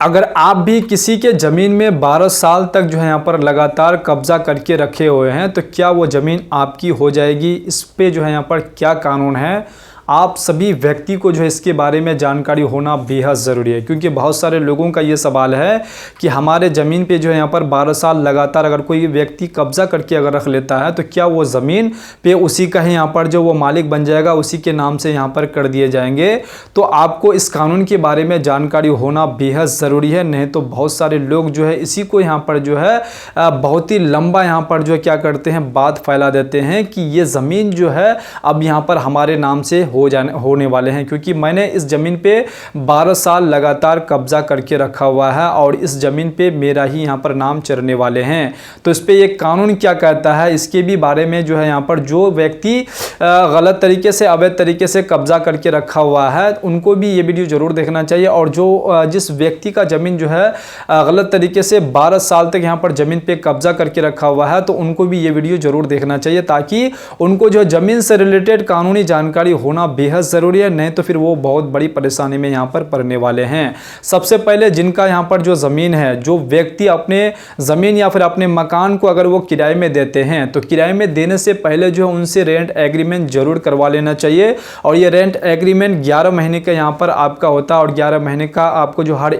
अगर आप भी किसी के ज़मीन में 12 साल तक जो है यहाँ पर लगातार कब्ज़ा करके रखे हुए हैं तो क्या वो ज़मीन आपकी हो जाएगी? इस पे जो है यहाँ पर क्या कानून है? आप सभी व्यक्ति को जो है इसके बारे में जानकारी होना बेहद ज़रूरी है, क्योंकि बहुत सारे लोगों का ये सवाल है कि हमारे ज़मीन पे जो है यहाँ पर 12 साल लगातार अगर कोई व्यक्ति कब्ज़ा करके अगर रख लेता है तो क्या वो ज़मीन पे उसी का ही यहाँ पर जो वो मालिक बन जाएगा, उसी के नाम से यहाँ पर कर दिए जाएंगे। तो आपको इस कानून के बारे में जानकारी होना बेहद ज़रूरी है, नहीं तो बहुत सारे लोग जो है इसी को यहाँ पर जो है बहुत ही लंबा यहाँ पर जो है क्या करते हैं, बात फैला देते हैं कि ये ज़मीन जो है अब यहाँ पर हमारे नाम से होने वाले हैं, क्योंकि मैंने इस ज़मीन पे 12 साल लगातार कब्जा करके रखा हुआ है और इस ज़मीन पे मेरा ही यहाँ पर नाम चढ़ने वाले हैं। तो इस पे ये कानून क्या कहता है, इसके भी बारे में जो है यहाँ पर जो व्यक्ति गलत तरीके से, अवैध तरीके से कब्जा करके रखा हुआ है उनको भी ये वीडियो ज़रूर देखना चाहिए। और जो जिस व्यक्ति का ज़मीन जो है गलत तरीके से 12 साल तक यहाँ पर ज़मीन पे कब्जा करके रखा हुआ है तो उनको भी ये वीडियो ज़रूर देखना चाहिए, ताकि उनको जो ज़मीन से रिलेटेड कानूनी जानकारी होना बेहद ज़रूरी है, नहीं तो फिर वो बहुत बड़ी परेशानी में यहाँ पर पड़ने वाले हैं। सबसे पहले जिनका यहाँ पर जो ज़मीन है, जो व्यक्ति अपने ज़मीन या फिर अपने मकान को अगर वो किराए में देते हैं तो किराए में देने से पहले जो है उनसे रेंट एग्रीमेंट ज़रूर करवा लेना चाहिए। और ये रेंट एग्रीमेंट 11 महीने का यहाँ पर आपका होता है और 11 महीने का आपको जो हर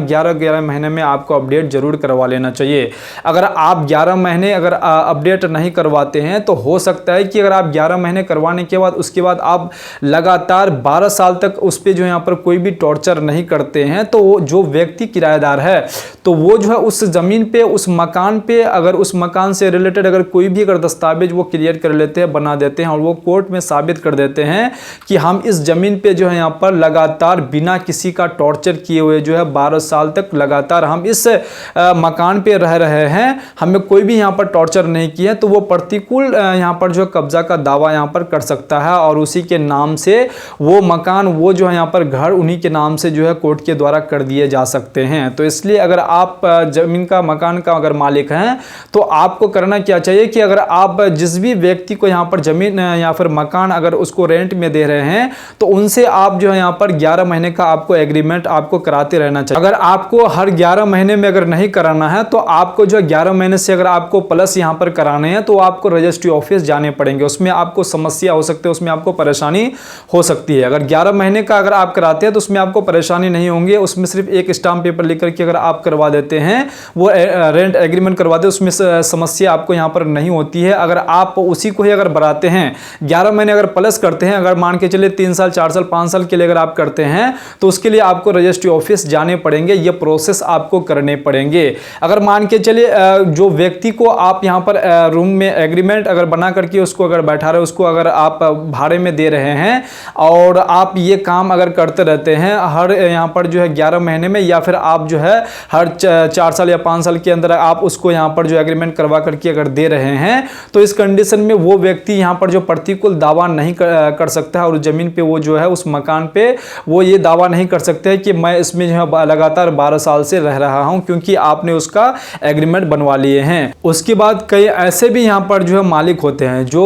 11 महीने में आपको अपडेट ज़रूर करवा लेना चाहिए। अगर आप 11 महीने अगर अपडेट नहीं करवाते हैं तो हो सकता है कि अगर आप 11 महीने करवाने के बाद उसके बाद आप लगातार 12 साल तक उस पे जो यहाँ पर कोई भी टॉर्चर नहीं करते हैं तो वो जो व्यक्ति किराएदार है तो वो जो है उस ज़मीन पे, उस मकान पे, अगर उस मकान से रिलेटेड अगर कोई भी अगर दस्तावेज वो क्लियर कर लेते हैं, बना देते हैं और वो कोर्ट में साबित कर देते हैं कि हम इस ज़मीन पे जो है यहाँ पर लगातार बिना किसी का टॉर्चर किए हुए जो है 12 साल तक लगातार हम इस मकान पे रह रहे हैं, हमें कोई भी यहाँ पर टॉर्चर नहीं किया, तो वो प्रतिकूल यहाँ पर जो कब्जा का दावा यहाँ पर कर सकता है और उसी के नाम से वो मकान, वो जो है यहाँ पर घर उन्हीं के नाम से जो है कोर्ट के द्वारा कर दिए जा सकते हैं। तो इसलिए अगर आप ज़मीन का, मकान का अगर मालिक हैं तो आपको करना क्या चाहिए कि अगर आप जिस भी व्यक्ति को यहाँ पर ज़मीन या फिर मकान अगर उसको रेंट में दे रहे हैं तो उनसे आप जो है यहाँ पर 11 महीने का आपको एग्रीमेंट आपको कराते रहना चाहिए। अगर आपको हर 11 महीने में अगर नहीं कराना है तो आपको जो 11 महीने से अगर आपको प्लस यहाँ पर कराने हैं तो आपको रजिस्ट्री ऑफिस जाने पड़ेंगे, उसमें आपको समस्या हो सकती है, उसमें आपको परेशानी हो सकती है। अगर 11 महीने का अगर आप कराते हैं तो उसमें आपको परेशानी नहीं होंगी, उसमें सिर्फ एक स्टाम्प पेपर लेकर के अगर आप करवा देते हैं, वो रेंट एग्रीमेंट करवाते हैं, उसमें समस्या आपको यहाँ पर नहीं होती है। अगर आप उसी को ही अगर बढ़ाते हैं, 11 महीने अगर प्लस करते हैं, अगर मान के चलिए 3 साल 4 साल 5 साल के लिए अगर आप करते हैं तो उसके लिए आपको रजिस्ट्री ऑफिस जाने पड़ेंगे, ये प्रोसेस आपको करने पड़ेंगे। अगर मान के चलिए जो व्यक्ति को आप यहाँ पर रूम में एग्रीमेंट अगर बना करके उसको अगर बैठा रहे, उसको अगर आप भाड़े में दे रहे हैं और आप ये काम अगर करते रहते हैं हर यहाँ पर जो है 11 महीने में, या फिर आप जो है हर 4 साल या 5 साल के अंदर आप उसको यहाँ पर जो एग्रीमेंट करवा करके अगर दे रहे हैं, तो इस कंडीशन में वो व्यक्ति यहाँ पर जो प्रतिकूल दावा नहीं कर सकता है और ज़मीन पे वो जो है उस मकान पे वो ये दावा नहीं कर सकते हैं कि मैं इसमें जो है लगातार 12 साल से रह रहा हूँ, क्योंकि आपने उसका एग्रीमेंट बनवा लिए हैं। उसके बाद कई ऐसे भी यहाँ पर जो है मालिक होते हैं, जो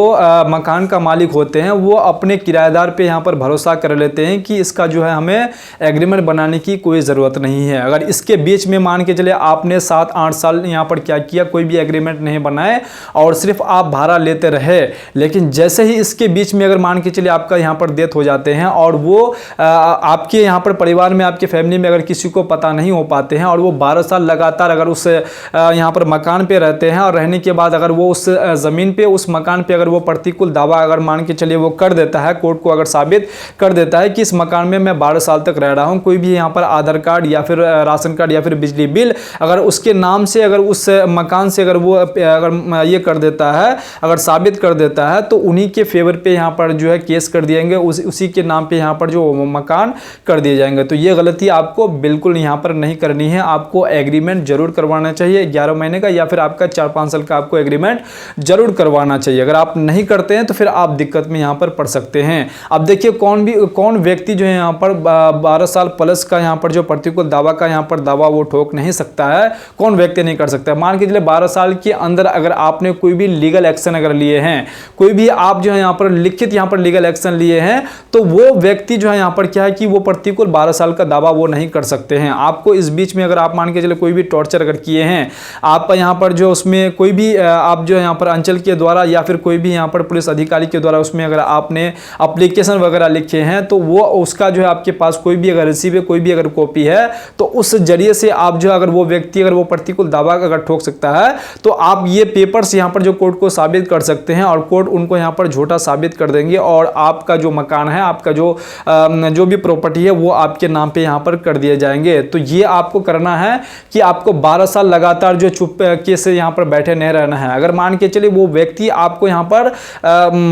मकान का मालिक होते हैं, वो अपने किराएदार पे यहाँ पर भरोसा कर लेते हैं कि इसका जो है हमें एग्रीमेंट बनाने की कोई ज़रूरत नहीं है। अगर इसके बीच में मान के चले आपने 7-8 साल यहाँ पर क्या किया, कोई भी एग्रीमेंट नहीं बनाए और सिर्फ आप भाड़ा लेते रहे, लेकिन जैसे ही इसके बीच में अगर मान के चलिए आपका यहाँ पर डेथ हो जाते हैं और वो आपके यहाँ पर परिवार में, आपके फैमिली में अगर किसी को पता नहीं हो पाते हैं और वो 12 साल लगातार अगर उस यहाँ पर मकान पे रहते हैं और रहने के बाद अगर वो उस ज़मीन पे, उस मकान पे अगर वो प्रतिकूल दावा अगर मान के चलिए वो कर देता है, कोर्ट को अगर साबित कर देता है कि इस मकान में मैं 12 साल तक रह रहा हूं, कोई भी यहाँ पर आधार कार्ड या फिर राशन कार्ड या फिर बिजली बिल अगर उसके नाम से अगर उस मकान से अगर वो अगर ये कर देता है, अगर साबित कर देता है, तो उन्हीं के फेवर पे यहाँ पर जो है केस कर दिएंगे, उसी के नाम पे यहाँ पर जो मकान कर दिए जाएंगे। तो ये गलती आपको बिल्कुल यहाँ पर नहीं करनी है, आपको एग्रीमेंट जरूर करवाना चाहिए 11 महीने का, या फिर आपका 4-5 साल का आपको एग्रीमेंट जरूर करवाना चाहिए। अगर आप नहीं करते हैं तो फिर आप दिक्कत में यहाँ पर पड़ सकते हैं। हैं। अब देखिए कौन व्यक्ति जो है यहाँ पर 12 साल प्लस का यहाँ पर जो प्रतिकूल दावा का यहाँ पर दावा वो ठोक नहीं सकता है, कौन व्यक्ति नहीं कर सकता है। मान के चलिए 12 साल के अंदर अगर आपने कोई भी लीगल एक्शन अगर लिए हैं, कोई भी आप जो है यहाँ पर लिखित यहाँ पर लीगल एक्शन लिए हैं, तो वो व्यक्ति जो है यहाँ पर क्या है कि वो प्रतिकूल 12 साल का दावा वो नहीं कर सकते हैं। आपको इस बीच में अगर आप मान के चले कोई भी टॉर्चर अगर किए हैं, आप यहाँ पर जो उसमें कोई भी आप जो यहाँ पर अंचल के द्वारा या फिर कोई भी यहाँ पर पुलिस अधिकारी के द्वारा उसमें अगर आपने एप्लीकेशन वगैरह लिखे हैं, तो वो उसका जो है आपके पास कोई भी अगर रिसीव है, कोई भी अगर कॉपी है, तो उस जरिए से आप जो अगर वो व्यक्ति अगर वो प्रतिकूल दावा अगर ठोक सकता है, तो आप ये पेपर्स यहाँ पर जो कोर्ट को साबित कर सकते हैं और कोर्ट उनको यहाँ पर झूठा साबित कर देंगे और आपका जो मकान है, आपका जो भी प्रॉपर्टी है वो आपके नाम पे यहाँ पर कर दिए जाएंगे। तो ये आपको करना है कि आपको 12 साल लगातार जो चुपके से यहाँ पर बैठे नहीं रहना है। अगर मान के चलिए वो व्यक्ति आपको यहाँ पर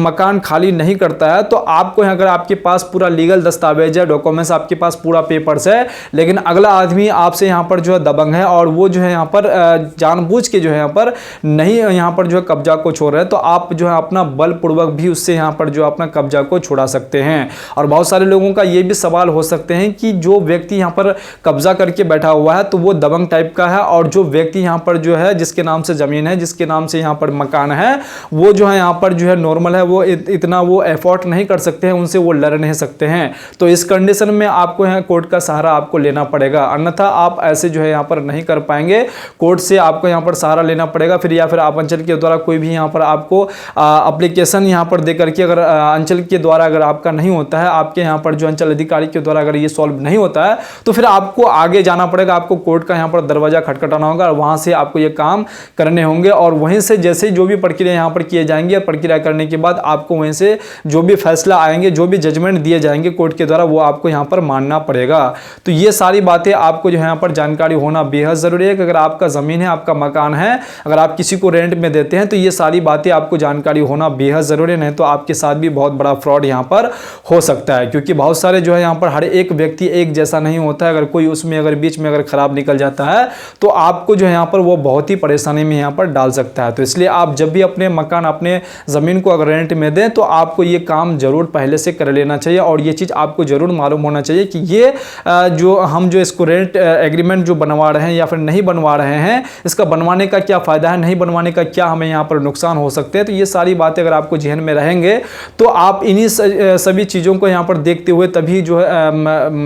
मकान खाली नहीं करता है, तो आपको अगर आपके पास पूरा लीगल दस्तावेज है, डॉक्यूमेंट्स आपके पास पूरा पेपर्स है, लेकिन अगला आदमी आपसे यहाँ पर जो है दबंग है और वो जो है यहाँ पर जानबूझ के जो है यहाँ पर नहीं यहाँ पर जो है कब्जा को छोड़ रहे हैं, तो आप जो है अपना बलपूर्वक भी उससे यहाँ पर जो अपना कब्जा को छुड़ा सकते हैं। और बहुत सारे लोगों का ये भी सवाल हो सकते हैं कि जो व्यक्ति यहाँ पर कब्जा करके बैठा हुआ है तो वो दबंग टाइप का है, और जो व्यक्ति यहाँ पर जो है जिसके नाम से जमीन है, जिसके नाम से यहाँ पर मकान है, वो जो है यहाँ पर जो है नॉर्मल है, वो इतना वो एफोर्ड नहीं कर सकते हैं, उनसे वो लड़ नहीं सकते हैं। तो इस कंडीशन में आपको यहाँ कोर्ट का सहारा आपको लेना पड़ेगा, अन्यथा आप ऐसे जो है यहाँ पर नहीं कर पाएंगे। कोर्ट से आपको यहाँ पर सहारा लेना पड़ेगा, फिर या फिर आप अंचल के द्वारा कोई भी यहाँ पर आपको एप्लीकेशन यहाँ पर दे करके अगर अंचल के द्वारा अगर आपका नहीं होता है, आपके यहाँ पर जो अंचल अधिकारी के द्वारा अगर ये सॉल्व नहीं होता है, तो फिर आपको आगे जाना पड़ेगा, आपको कोर्ट का यहाँ पर दरवाजा खटखटाना होगा और वहाँ से आपको ये काम करने होंगे। और वहीं से जैसे जो भी प्रक्रिया यहाँ पर किए जाएंगे, प्रक्रिया करने के बाद आपको वहीं से जो भी फैसला आएंगे, जो भी जजमेंट दिए जाएंगे कोर्ट के द्वारा, वो आपको यहाँ पर मानना पड़ेगा। तो ये सारी बातें आपको जो है यहाँ पर जानकारी होना बेहद ज़रूरी है कि अगर आपका ज़मीन है, आपका मकान है, अगर आप किसी को रेंट में देते हैं, तो ये सारी बातें आपको जानकारी होना बेहद ज़रूरी है, नहीं तो आपके साथ भी बहुत बड़ा फ्रॉड यहाँ पर हो सकता है। क्योंकि बहुत सारे जो है यहाँ पर हर एक व्यक्ति एक जैसा नहीं होता है, अगर कोई उसमें अगर बीच में अगर खराब निकल जाता है, तो आपको जो है यहाँ पर वो बहुत ही परेशानी में यहाँ पर डाल सकता है। तो इसलिए आप जब भी अपने मकान, अपने ज़मीन को अगर रेंट में दें, तो आपको ये काम जरूर पहले से कर लेना चाहिए और ये चीज़ आपको जरूर मालूम होना चाहिए कि ये जो हम जो इसको रेंट एग्रीमेंट जो बनवा रहे हैं या फिर नहीं बनवा रहे हैं, इसका बनवाने का क्या फ़ायदा है, नहीं बनवाने का क्या हमें यहाँ पर नुकसान हो सकते हैं। तो ये सारी बातें अगर आपको जहन में रहेंगे, तो आप इन्हीं सभी चीज़ों को यहाँ पर देखते हुए तभी जो है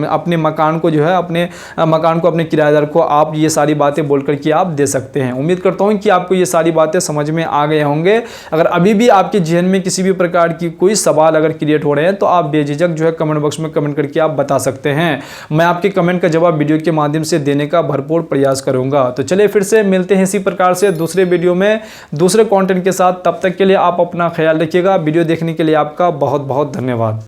अपने मकान को जो है अपने किराएदार को आप ये सारी बातें बोल करके आप दे सकते हैं। उम्मीद करता हूँ कि आपको ये सारी बातें समझ में आ गए होंगे। अगर अभी भी आपके जहन में किसी भी प्रकार की कोई सवाल अगर क्रिएट हो रहे हैं, तो आप बेझिझक जो है कमेंट बॉक्स में कमेंट करके आप बता सकते हैं। मैं आपके कमेंट का जवाब वीडियो के माध्यम से देने का भरपूर प्रयास करूंगा। तो चलिए फिर से मिलते हैं इसी प्रकार से दूसरे वीडियो में दूसरे कंटेंट के साथ। तब तक के लिए आप अपना ख्याल रखिएगा। वीडियो देखने के लिए आपका बहुत बहुत धन्यवाद।